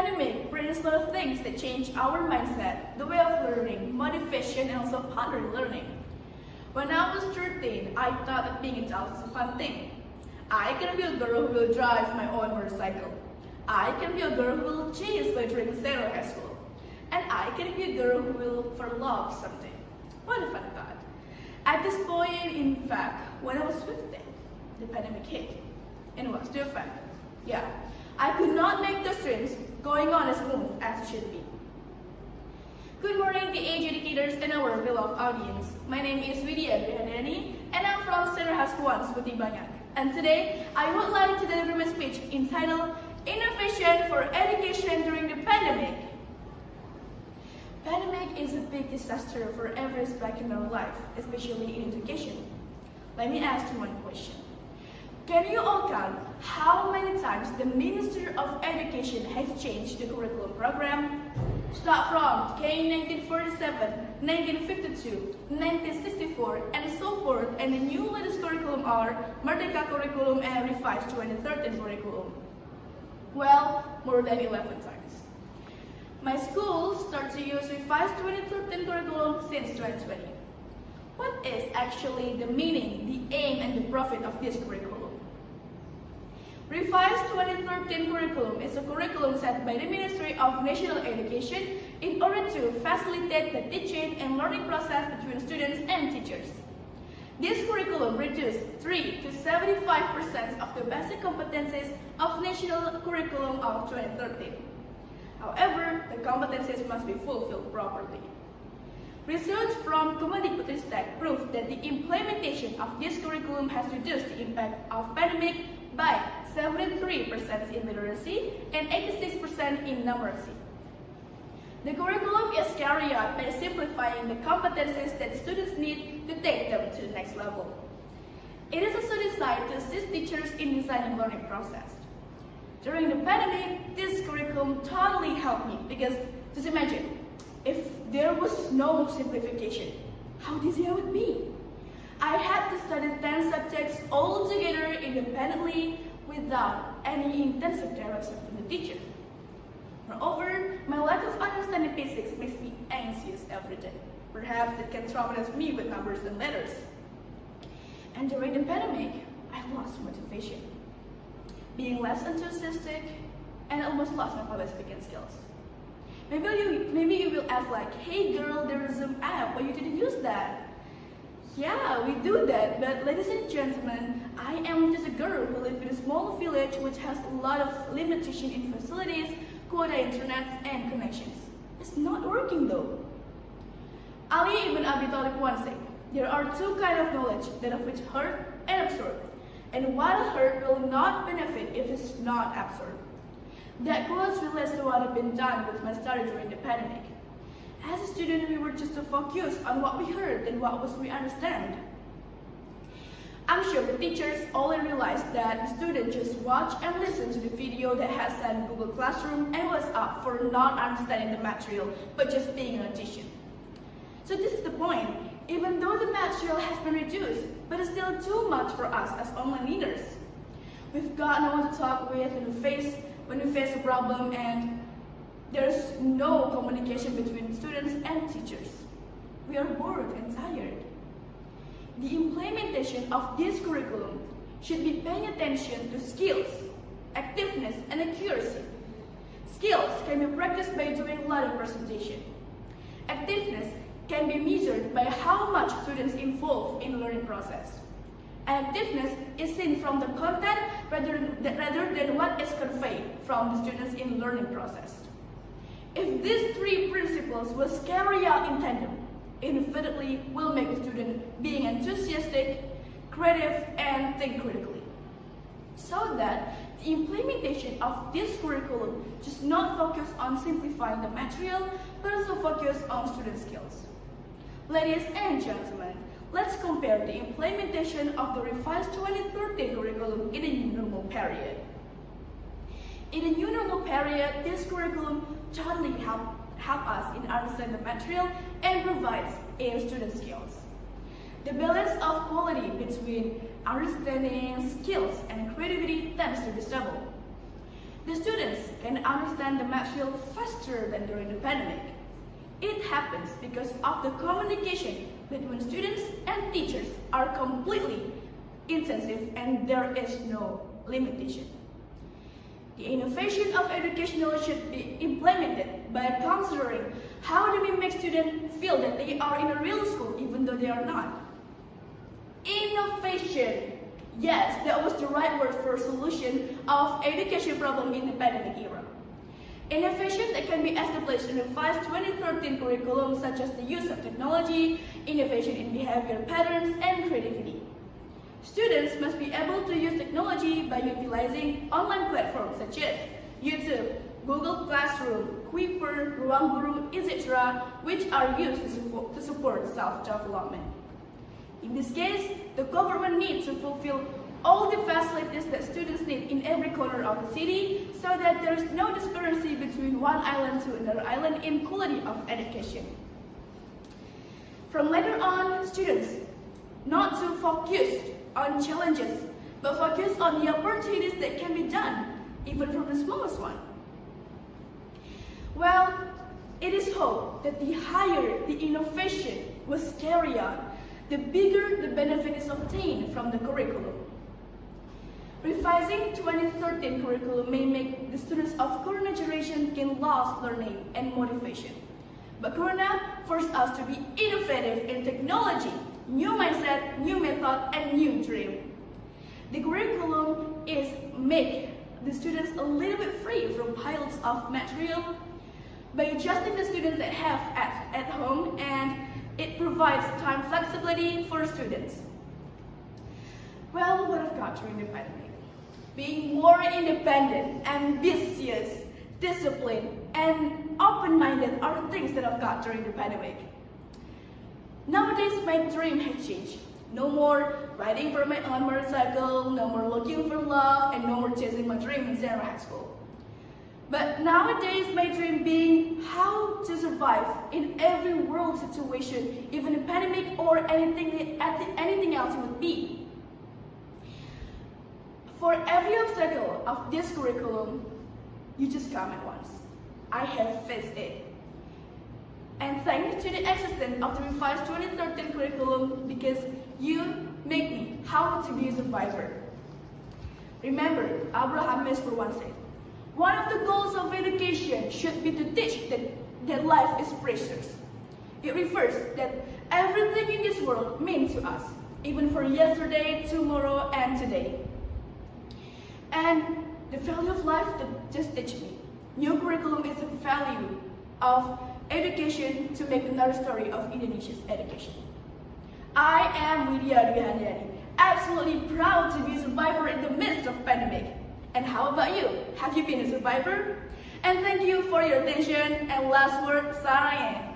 pandemic brings a lot of things that change our mindset, the way of learning, motivation, and also pondering learning. When I was 13, I thought that being a child was a fun thing. I can be a girl who will drive my own motorcycle. I can be a girl who will chase by during senior high school. And I can be a girl who will look for love someday. What a fun thought. At this point, in fact, when I was 15, the pandemic hit. And what's the effect? Yeah, I could not make those dreams going on as smooth as it should be. Good morning, the age educators and our beloved audience. My name is Widiya Handayani, and I'm from Sederajat Seputih, Banyak. And today, I would like to deliver my speech entitled Innovation for Education During the Pandemic. Pandemic is a big disaster for every aspect in our life, especially in education. Let me ask you one question. Can you all count how many times the Ministry of Education has changed the curriculum program? Start from K 1947, 1952, 1964, and so forth, and the new latest curriculum are Mereka curriculum and revised 2013 curriculum. Well, more than 11 times. My school started to use revised 2013 curriculum since 2020. What is actually the meaning, the aim, and the profit of this curriculum? Revised 2013 curriculum is a curriculum set by the Ministry of National Education in order to facilitate the teaching and learning process between students and teachers. This curriculum reduced 3 to 75% of the basic competencies of national curriculum of 2013. However, the competencies must be fulfilled properly. Research from Kemendikbudristek proved that the implementation of this curriculum has reduced the impact of pandemic by 73% in literacy and 86% in numeracy. The curriculum is carried out by simplifying the competencies that students need to take them to the next level. It is also designed to assist teachers in designing learning process. During the pandemic, this curriculum totally helped me because just imagine, if there was no simplification, how dizzy I would be. I had to study 10 subjects all together independently without any intensive direction from the teacher. Moreover, my lack of understanding physics makes me anxious every day. Perhaps it can traumatize me with numbers and letters. And during the pandemic, I lost motivation, being less enthusiastic, and almost lost my public speaking skills. Maybe you will ask like, hey girl, there is an app, why you didn't use that? Yeah, we do that, but ladies and gentlemen, I am just a girl who lives in a small village which has a lot of limitation in facilities, quota internet, and connections. It's not working though. Ali ibn Abi Talib once said, there are two kinds of knowledge, that of which heard and absorbed, and what heard will not benefit if it's not absorbed. That quote relates to what had been done with my study during the pandemic. As a student, we were just to focus on what we heard and what we understand. I'm sure the teachers already realized that the students just watch and listen to the video that has sent Google Classroom and was up for not understanding the material, but just being an audition. So this is the point. Even though the material has been reduced, but it's still too much for us as online leaders. We've got no one to talk with when we face a problem, and there's no communication between students and teachers. We are bored and tired. The implementation of this curriculum should be paying attention to skills, activeness, and accuracy. Skills can be practiced by doing live presentation. Activeness can be measured by how much students involve in learning process. And activeness is seen from the content rather than what is conveyed from the students in learning process. If these three principles was carried out in tandem, it inevitably will make the student being enthusiastic, creative, and think critically. So that the implementation of this curriculum does not focus on simplifying the material, but also focus on student skills. Ladies and gentlemen, let's compare the implementation of the revised 2013 curriculum in a new normal period. In a new normal period, this curriculum totally help us in understanding the material and provides our student skills. The balance of quality between understanding, skills, and creativity tends to be stable. The students can understand the material faster than during the pandemic. It happens because of the communication between students and teachers are completely intensive and there is no limitation. The innovation of educational should be implemented by considering how do we make students feel that they are in a real school even though they are not. Innovation. Yes, that was the right word for solution of education problem in the pandemic era. Innovation that can be established in the revised 2013 curriculum such as the use of technology, innovation in behavior patterns, and creativity. Students must be able to use technology by utilizing online platforms such as YouTube, Google Classroom, Kuiper, Ruang Guru, etc., which are used to support self-development. In this case, the government needs to fulfill all the facilities that students need in every corner of the city so that there is no disparity between one island to another island in quality of education. From later on, students not to focus on challenges, but focus on the opportunities that can be done, even from the smallest one. Well, it is hoped that the higher the innovation was carried on, the bigger the benefit is obtained from the curriculum. Revising 2013 curriculum may make the students of current generation gain lost learning and motivation. But Corona forced us to be innovative in technology, new mindset, new method, and new dream. The curriculum is make the students a little bit free from piles of material by adjusting the students that have at home, and it provides time flexibility for students. Well, what I've got during the pandemic? Being more independent, ambitious, disciplined, and open-minded are things that I've got during the pandemic. Nowadays, my dream has changed. No more riding for my own motorcycle, no more looking for love, and no more chasing my dream in senior high school. But nowadays, my dream being how to survive in every world situation, even a pandemic or anything else it would be. For every obstacle of this curriculum, you just come at once. I have faced it. And thanks to the existence of the revised 2013 curriculum because you make me how to be a survivor. Remember, Abraham Maslow once said, one of the goals of education should be to teach that life is precious. It refers that everything in this world means to us, even for yesterday, tomorrow, and today. And the value of life that just teach me. New curriculum is a value of education to make another story of Indonesia's education. I am Widiya Handayani, absolutely proud to be a survivor in the midst of pandemic. And how about you? Have you been a survivor? And thank you for your attention, and last word, sarang.